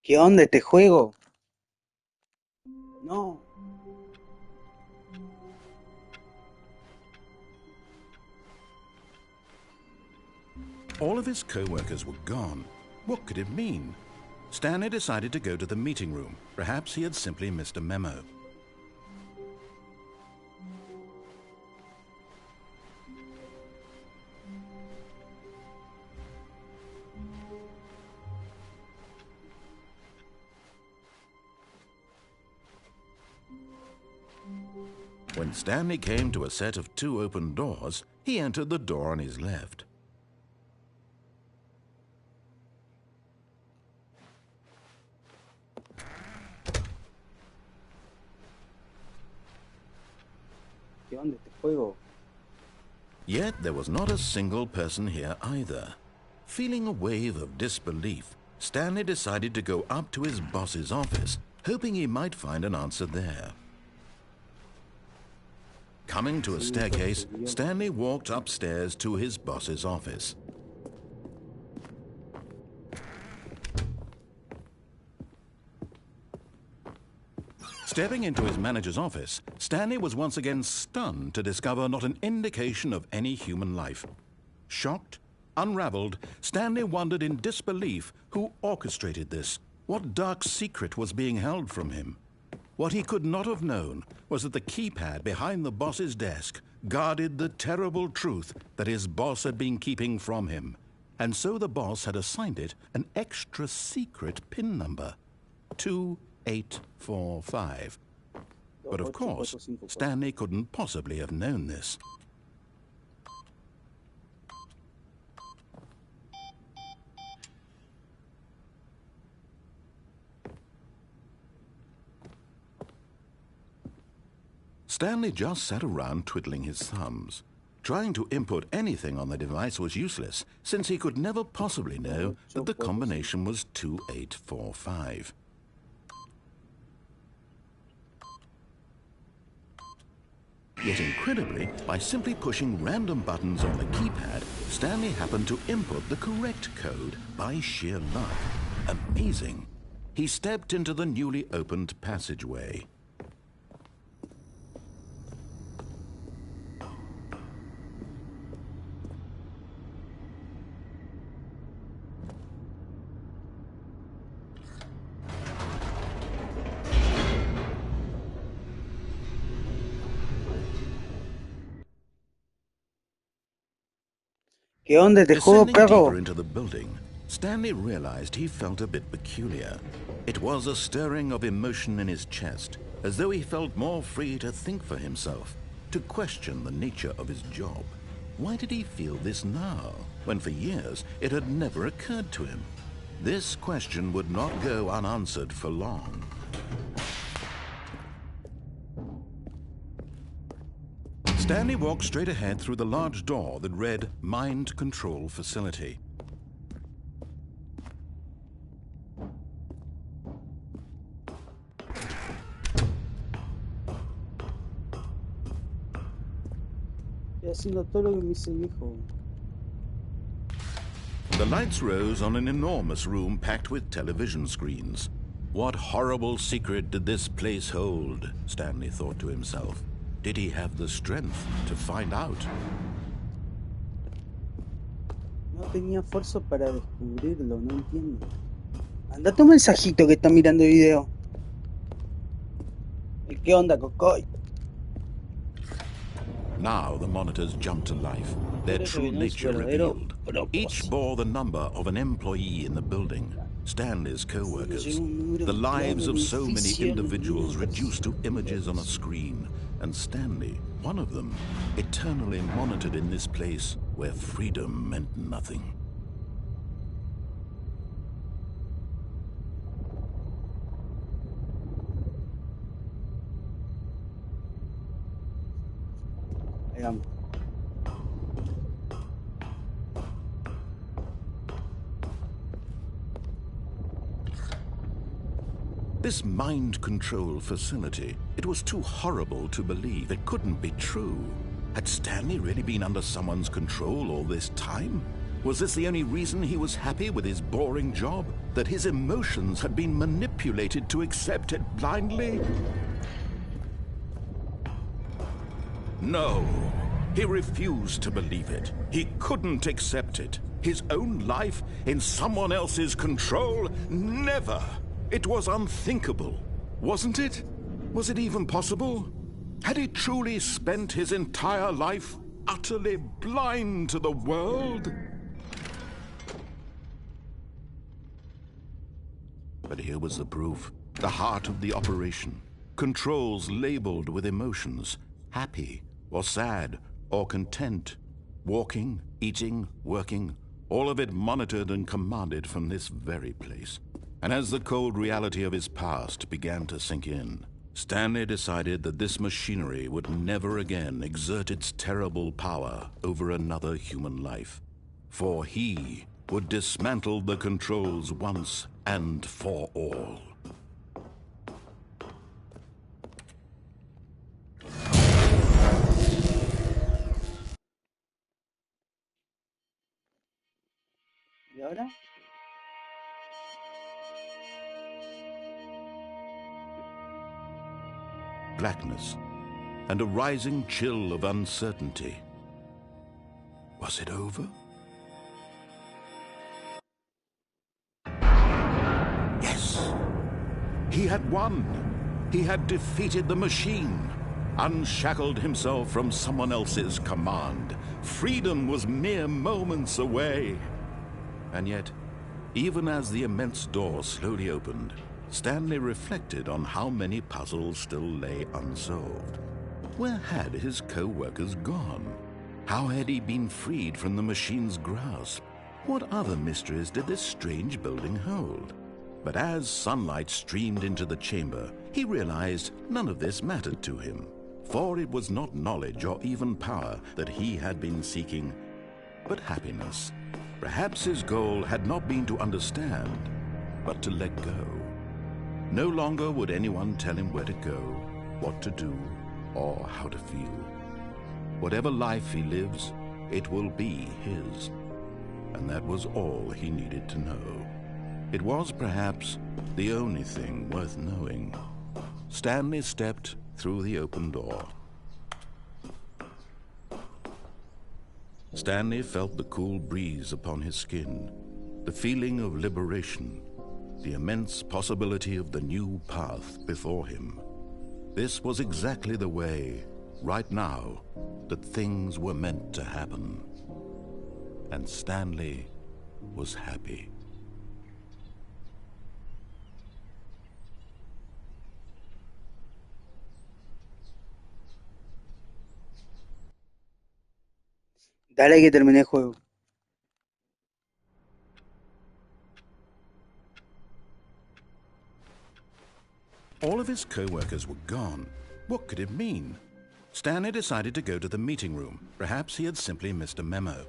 ¿Qué onda este juego? No. All of his co-workers were gone. What could it mean? Stanley decided to go to the meeting room. Perhaps he had simply missed a memo. When Stanley came to a set of two open doors, he entered the door on his left. ¿Qué onda este juego? Yet there was not a single person here either. Feeling a wave of disbelief, Stanley decided to go up to his boss's office, hoping he might find an answer there. Coming to a staircase, Stanley walked upstairs to his boss's office. Stepping into his manager's office, Stanley was once again stunned to discover not an indication of any human life. Shocked, unraveled, Stanley wondered in disbelief who orchestrated this, what dark secret was being held from him. What he could not have known was that the keypad behind the boss's desk guarded the terrible truth that his boss had been keeping from him. And so the boss had assigned it an extra secret PIN number, 2845. But of course, Stanley couldn't possibly have known this. Stanley just sat around twiddling his thumbs. Trying to input anything on the device was useless, since he could never possibly know that the combination was 2845. Yet incredibly, by simply pushing random buttons on the keypad, Stanley happened to input the correct code by sheer luck. Amazing. He stepped into the newly opened passageway. ¿Qué onda este juego, Descending perro? deeper into the building, Stanley realized he felt a bit peculiar. It was a stirring of emotion in his chest, as though he felt more free to think for himself, to question the nature of his job. Why did he feel this now, when for years it had never occurred to him? This question would not go unanswered for long. Stanley walked straight ahead through the large door that read Mind Control Facility. Estoy haciendo todo lo que me dice el viejo. The lights rose on an enormous room packed with television screens. What horrible secret did this place hold? Stanley thought to himself. Did he have the strength to find out? No tenía fuerza para descubrirlo, no entiendo. Anda tu mensajito que está mirando el video. ¿Qué onda, Cocoy? Now the monitors jumped to life, their true nature revealed. Each bore the number of an employee in the building, Stanley's co-workers, the lives of so many individuals reduced to images on a screen, and Stanley, one of them, eternally monitored in this place where freedom meant nothing. Ahí vamos. This mind control facility, it was too horrible to believe. It couldn't be true. Had Stanley really been under someone's control all this time? Was this the only reason he was happy with his boring job? That his emotions had been manipulated to accept it blindly? No. He refused to believe it. He couldn't accept it. His own life in someone else's control? Never. It was unthinkable. Wasn't it? Was it even possible? Had he truly spent his entire life utterly blind to the world? But here was the proof. The heart of the operation. Controls labeled with emotions. Happy or sad or content. Walking, eating, working. All of it monitored and commanded from this very place. And as the cold reality of his past began to sink in, Stanley decided that this machinery would never again exert its terrible power over another human life. For he would dismantle the controls once and for all. ¿Y ahora? Blackness and a rising chill of uncertainty. Was it over? Yes! He had won! He had defeated the machine, unshackled himself from someone else's command. Freedom was mere moments away. And yet, even as the immense door slowly opened, Stanley reflected on how many puzzles still lay unsolved. Where had his co-workers gone? How had he been freed from the machine's grasp? What other mysteries did this strange building hold? But as sunlight streamed into the chamber, he realized none of this mattered to him, for it was not knowledge or even power that he had been seeking, but happiness. Perhaps his goal had not been to understand, but to let go. No longer would anyone tell him where to go, what to do, or how to feel. Whatever life he lives, it will be his. And that was all he needed to know. It was perhaps the only thing worth knowing. Stanley stepped through the open door. Stanley felt the cool breeze upon his skin, the feeling of liberation, the immense possibility of the new path before him. This was exactly the way, right now, that things were meant to happen. And Stanley was happy. Dale que terminé el juego. All of his co-workers were gone. What could it mean? Stanley decided to go to the meeting room. Perhaps he had simply missed a memo.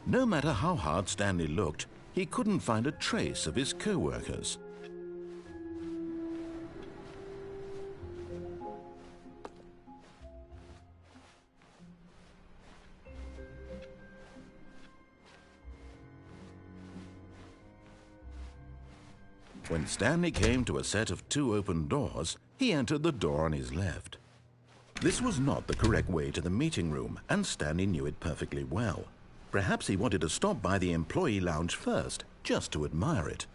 No matter how hard Stanley looked, he couldn't find a trace of his co-workers. When Stanley came to a set of 2 open doors, he entered the door on his left. This was not the correct way to the meeting room, and Stanley knew it perfectly well. Perhaps he wanted to stop by the employee lounge first, just to admire it.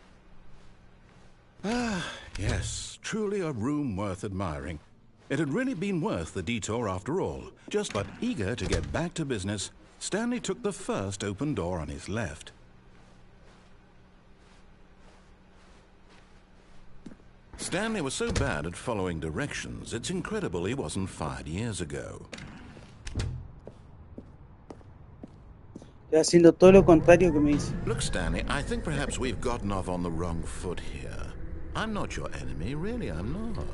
Ah, yes, truly a room worth admiring. It had really been worth the detour after all. Just but eager to get back to business, Stanley took the first open door on his left. Stanley was so bad at following directions, it's incredible he wasn't fired years ago. Estoy haciendo todo lo contrario que me dice. Look, Stanley, I think perhaps we've gotten off on the wrong foot here. I'm not your enemy, really, I'm not.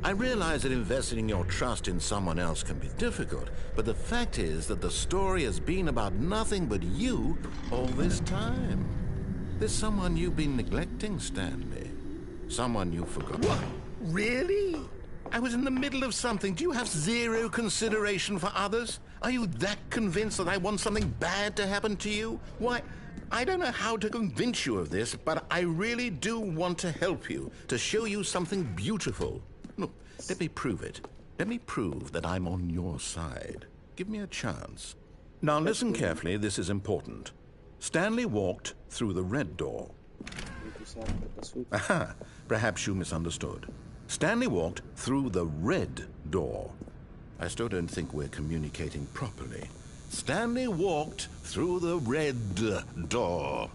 I realize that investing your trust in someone else can be difficult, but the fact is that the story has been about nothing but you all this time. There's someone you've been neglecting, Stanley. Someone you forgot. What? Really? I was in the middle of something. Do you have zero consideration for others? Are you that convinced that I want something bad to happen to you? Why, I don't know how to convince you of this, but I really do want to help you, to show you something beautiful. Look, let me prove it. Let me prove that I'm on your side. Give me a chance. Now listen carefully, this is important. Stanley walked through the red door. Aha, perhaps you misunderstood. Stanley walked through the red door. I still don't think we're communicating properly. Stanley walked through the red door.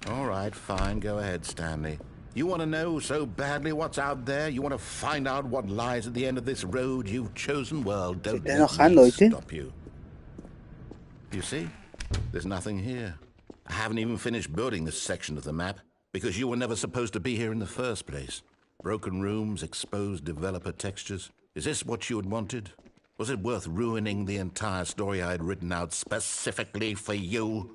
All right, fine, go ahead, Stanley. You want to know so badly what's out there? You want to find out what lies at the end of this road you've chosen? Well, don't let me stop you. You see? There's nothing here. I haven't even finished building this section of the map because you were never supposed to be here in the first place. Broken rooms, exposed developer textures. Is this what you had wanted? Was it worth ruining the entire story I had written out specifically for you?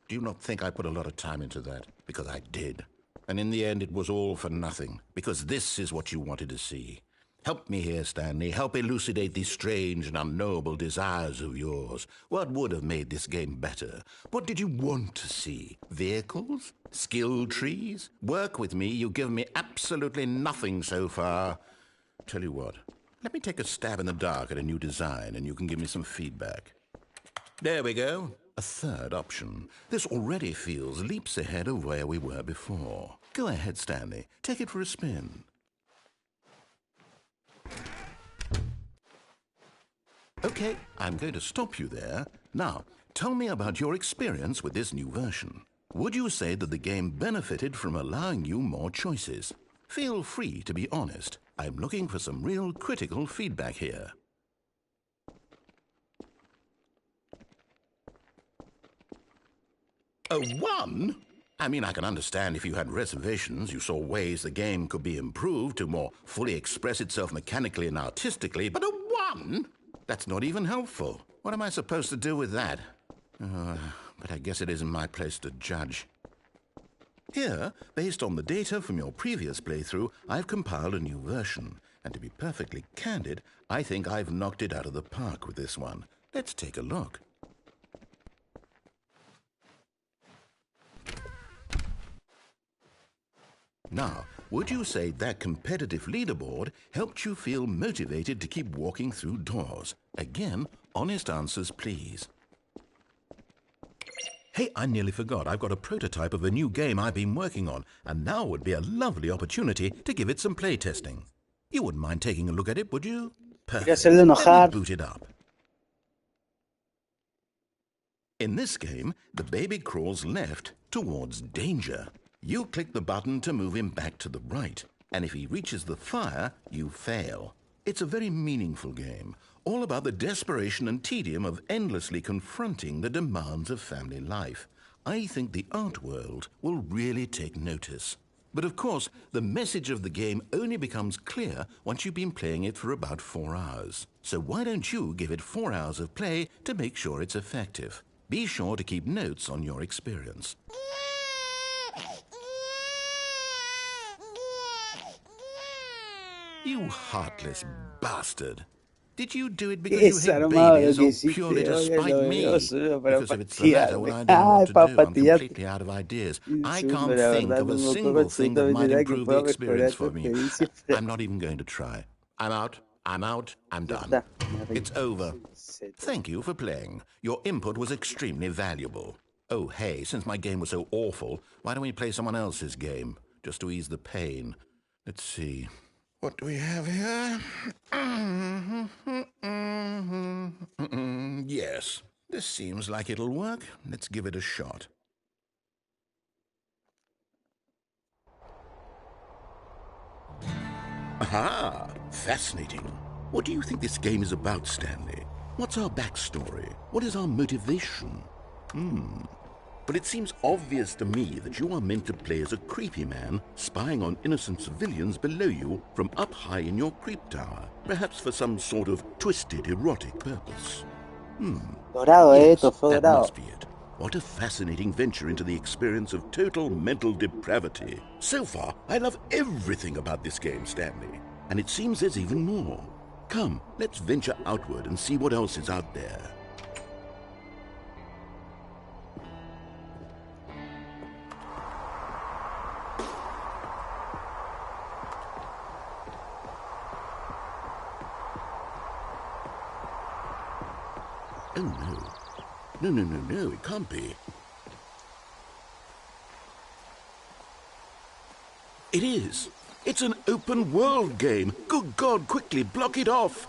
Do you not think I put a lot of time into that? Because I did. And in the end, it was all for nothing. Because this is what you wanted to see. Help me here, Stanley. Help elucidate these strange and unknowable desires of yours. What would have made this game better? What did you want to see? Vehicles? Skill trees? Work with me. You've given me absolutely nothing so far. Tell you what. Let me take a stab in the dark at a new design, and you can give me some feedback. There we go. A third option. This already feels leaps ahead of where we were before. Go ahead, Stanley. Take it for a spin. Okay, I'm going to stop you there. Now, tell me about your experience with this new version. Would you say that the game benefited from allowing you more choices? Feel free to be honest. I'm looking for some real critical feedback here. A 1? I mean, I can understand if you had reservations, you saw ways the game could be improved to more fully express itself mechanically and artistically, but a 1? That's not even helpful. What am I supposed to do with that? But I guess it isn't my place to judge. Here, based on the data from your previous playthrough, I've compiled a new version. And to be perfectly candid, I think I've knocked it out of the park with this one. Let's take a look. Now, would you say that competitive leaderboard helped you feel motivated to keep walking through doors? Again, honest answers, please. Hey, I nearly forgot. I've got a prototype of a new game I've been working on, and now would be a lovely opportunity to give it some playtesting. You wouldn't mind taking a look at it, would you? Perfect. Let me boot it up. In this game, the baby crawls left towards danger. You click the button to move him back to the right, and if he reaches the fire, you fail. It's a very meaningful game, all about the desperation and tedium of endlessly confronting the demands of family life. I think the art world will really take notice. But of course, the message of the game only becomes clear once you've been playing it for about 4 hours. So why don't you give it 4 hours of play to make sure it's effective? Be sure to keep notes on your experience. You heartless bastard. Did you do it because you hate babies or purely to spite me? Because if it's the latter, well, I don't know what to do. I'm completely out of ideas. I can't think of a single thing that might improve the experience for me. I'm not even going to try. I'm out. I'm done. It's over. Thank you for playing. Your input was extremely valuable. Oh, hey, since my game was so awful, why don't we play someone else's game? Just to ease the pain. Let's see. What do we have here? Yes, this seems like it'll work. Let's give it a shot. Aha! Fascinating. What do you think this game is about, Stanley? What's our backstory? What is our motivation? but it seems obvious to me that you are meant to play as a creepy man spying on innocent civilians below you from up high in your creep tower, perhaps for some sort of twisted erotic purpose. Dorado, Yes, esto fue that dorado. must be it. What a fascinating venture into the experience of total mental depravity. So far, I love everything about this game, Stanley. And it seems there's even more. Come, let's venture outward and see what else is out there. Oh no. No, it can't be. It is. It's an open world game. Good God, quickly block it off.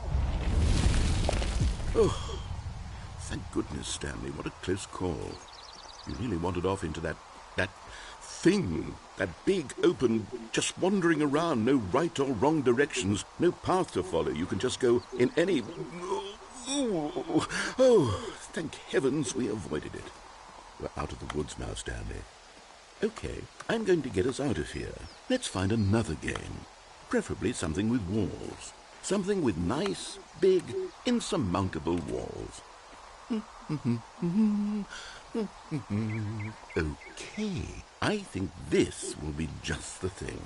Oh, thank goodness, Stanley. What a close call. You really wandered off into that thing. That big, open, just wandering around. No right or wrong directions. No path to follow. You can just go in any... Oh, thank heavens we avoided it. We're out of the woods now, Stanley. Okay, I'm going to get us out of here. Let's find another game. Preferably something with walls. Something with nice, big, insurmountable walls. Okay, I think this will be just the thing.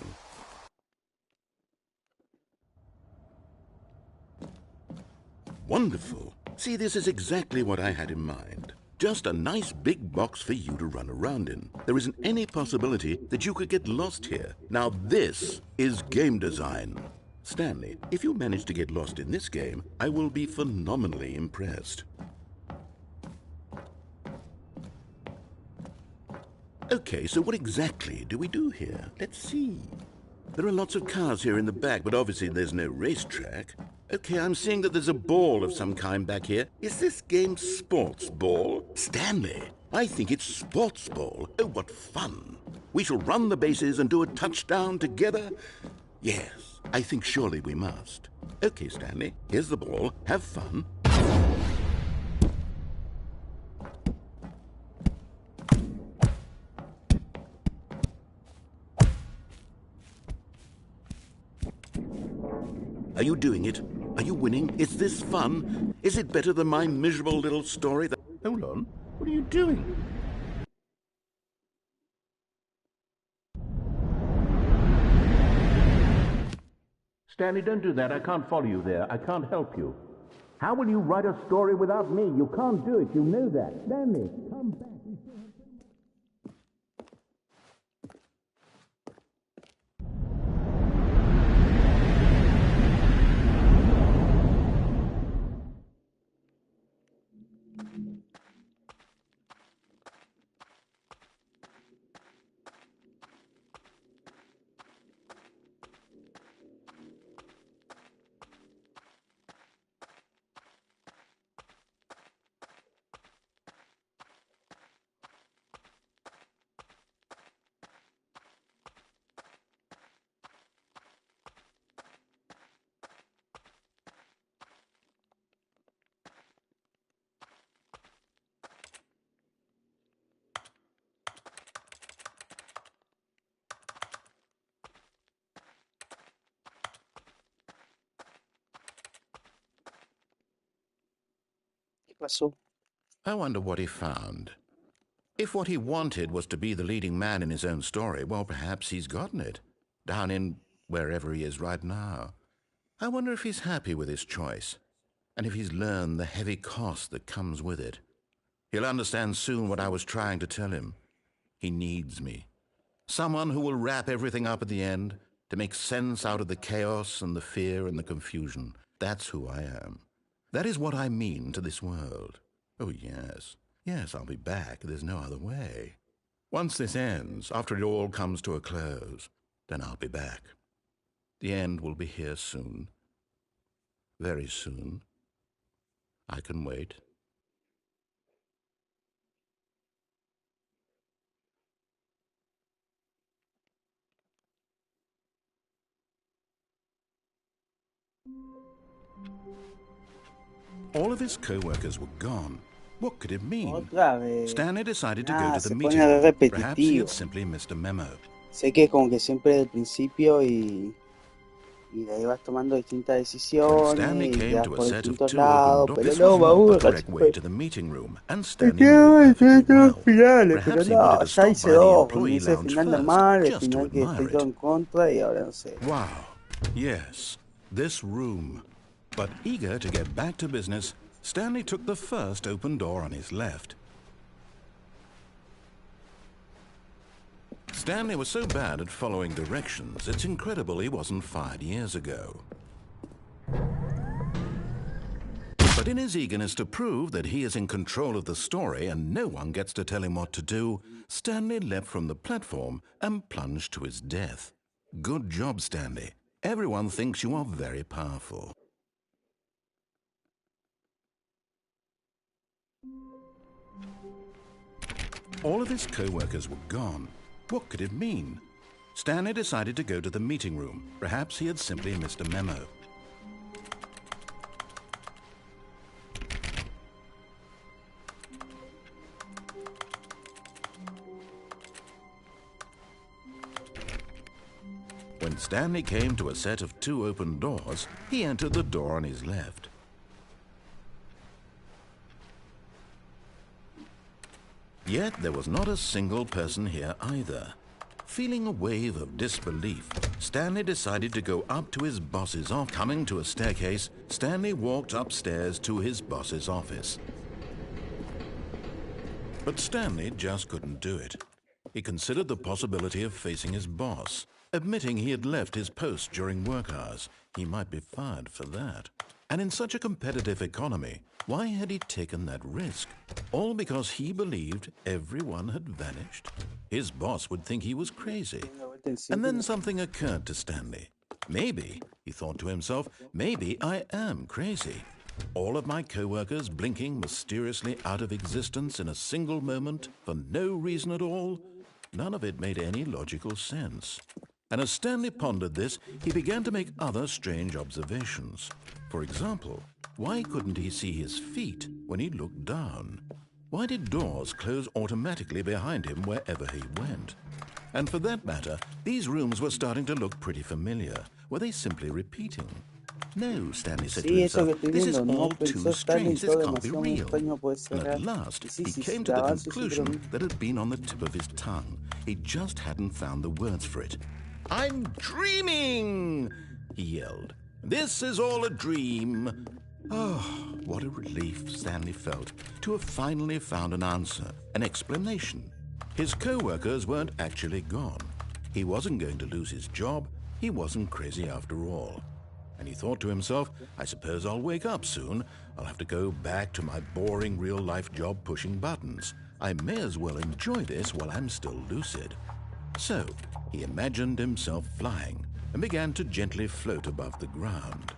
Wonderful. See, this is exactly what I had in mind. Just a nice big box for you to run around in. There isn't any possibility that you could get lost here. Now this is game design. Stanley, if you manage to get lost in this game, I will be phenomenally impressed. Okay, so what exactly do we do here? Let's see. There are lots of cars here in the back, but obviously there's no racetrack. Okay, I'm seeing that there's a ball of some kind back here. Is this game sports ball? Stanley, I think it's sports ball. Oh, what fun. We shall run the bases and do a touchdown together. Yes, I think surely we must. Okay, Stanley, here's the ball. Have fun. Are you doing it? Are you winning? Is this fun? Is it better than my miserable little story that... Hold on. What are you doing? Stanley, don't do that. I can't follow you there. I can't help you. How will you write a story without me? You can't do it. You know that. Stanley, come back. ¿Qué pasó? I wonder what he found. If what he wanted was to be the leading man in his own story, well, perhaps he's gotten it. Down in wherever he is right now. I wonder if he's happy with his choice, and if he's learned the heavy cost that comes with it. He'll understand soon what I was trying to tell him. He needs me. Someone who will wrap everything up at the end, to make sense out of the chaos and the fear and the confusion. That's who I am. That is what I mean to this world. Oh, yes. Yes, I'll be back. There's no other way. Once this ends, after it all comes to a close, then I'll be back. The end will be here soon. Very soon. I can wait. All of his co-workers were gone. What could it mean? Otra vez. Stanley decided to go to the Se meeting pone room. Perhaps he repetitivo. had simply missed a memo. Sé que como que siempre del principio y de ahí vas tomando distintas When decisiones Stanley y te came das to a por set of distintos two open lados, doors, pero this no, was me not the aburre, correct way cacho. to the meeting room, and Me Stanley knew it perfectly quedo well. finales, pero Perhaps he wanted no, to ya stop hice by the dos. Me employee hice el lounge final first, normal, el just to final que estoy admire todo it. en contra y ahora no sé. Wow, yes, this room. But eager to get back to business, Stanley took the first open door on his left. Stanley was so bad at following directions, it's incredible he wasn't fired years ago. But in his eagerness to prove that he is in control of the story and no one gets to tell him what to do, Stanley leapt from the platform and plunged to his death. Good job, Stanley. Everyone thinks you are very powerful. All of his co-workers were gone. What could it mean? Stanley decided to go to the meeting room. Perhaps he had simply missed a memo. When Stanley came to a set of two open doors, he entered the door on his left. Yet there was not a single person here either. Feeling a wave of disbelief, Stanley decided to go up to his boss's office. Coming to a staircase, Stanley walked upstairs to his boss's office. But Stanley just couldn't do it. He considered the possibility of facing his boss. Admitting he had left his post during work hours, he might be fired for that. And in such a competitive economy, why had he taken that risk? All because he believed everyone had vanished? His boss would think he was crazy. And then something occurred to Stanley. Maybe, he thought to himself, maybe I am crazy. All of my co-workers blinking mysteriously out of existence in a single moment for no reason at all? None of it made any logical sense. And as Stanley pondered this, he began to make other strange observations. For example, why couldn't he see his feet when he looked down? Why did doors close automatically behind him wherever he went? And for that matter, these rooms were starting to look pretty familiar. Were they simply repeating? No, Stanley said to Sí, eso que himself, estoy this is viendo, no all pensó too Stanley, strange, this todo can't be demasiado muy real. extraño puede ser And real. at last, Y sí, he sí, came sí, to the la base siempre lo conclusion mismo. that had been on the tip of his tongue. He just hadn't found the words for it. I'm dreaming, he yelled. This is all a dream. Oh, what a relief Stanley felt to have finally found an answer, an explanation. His co-workers weren't actually gone. He wasn't going to lose his job. He wasn't crazy after all. And he thought to himself, I suppose I'll wake up soon. I'll have to go back to my boring real-life job pushing buttons. I may as well enjoy this while I'm still lucid. So, he imagined himself flying and began to gently float above the ground.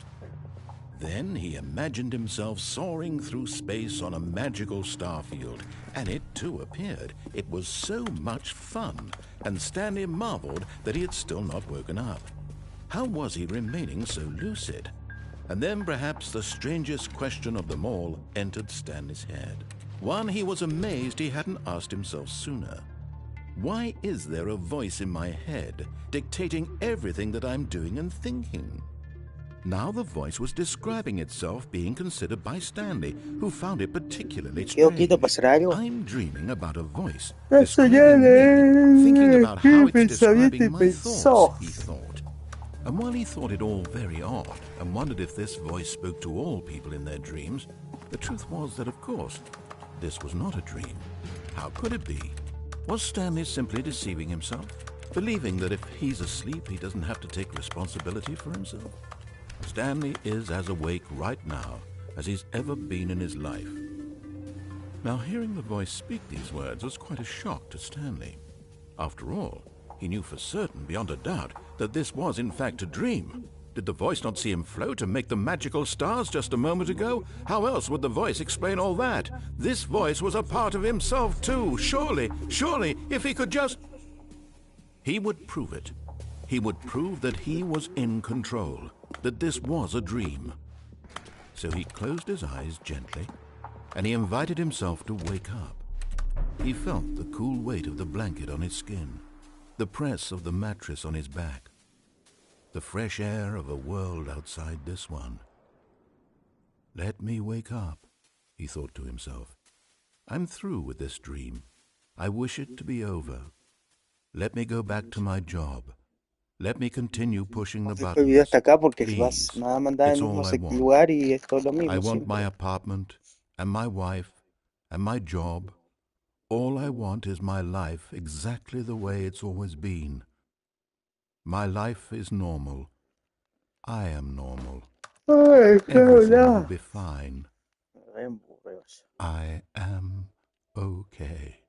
Then he imagined himself soaring through space on a magical starfield, and it too appeared. It was so much fun, and Stanley marveled that he had still not woken up. How was he remaining so lucid? And then perhaps the strangest question of them all entered Stanley's head. One he was amazed he hadn't asked himself sooner. Why is there a voice in my head dictating everything that I'm doing and thinking? Now the voice was describing itself being considered by Stanley, who found it particularly strange. I'm dreaming about a voice describing me, thinking about how it's describing my thoughts, he thought. And while he thought it all very odd and wondered if this voice spoke to all people in their dreams, the truth was that, of course, this was not a dream. How could it be? Was Stanley simply deceiving himself, believing that if he's asleep, he doesn't have to take responsibility for himself? Stanley is as awake right now as he's ever been in his life. Now, hearing the voice speak these words was quite a shock to Stanley. After all, he knew for certain, beyond a doubt, that this was in fact a dream. Did the voice not see him float and make the magical stars just a moment ago? How else would the voice explain all that? This voice was a part of himself too. Surely, if he could just... He would prove it. He would prove that he was in control, that this was a dream. So he closed his eyes gently and he invited himself to wake up. He felt the cool weight of the blanket on his skin, the press of the mattress on his back, the fresh air of a world outside this one. Let me wake up, he thought to himself. I'm through with this dream. I wish it to be over. Let me go back to my job. Let me continue pushing the Dejo el video buttons. hasta acá porque Please, me va a mandar it's al mismo all I want. lugar y es todo lo I mismo want my siempre. apartment and my wife and my job. All I want is my life exactly the way it's always been. My life is normal. I am normal. Ay, Everything will no. be fine. Re aburrido. I am okay.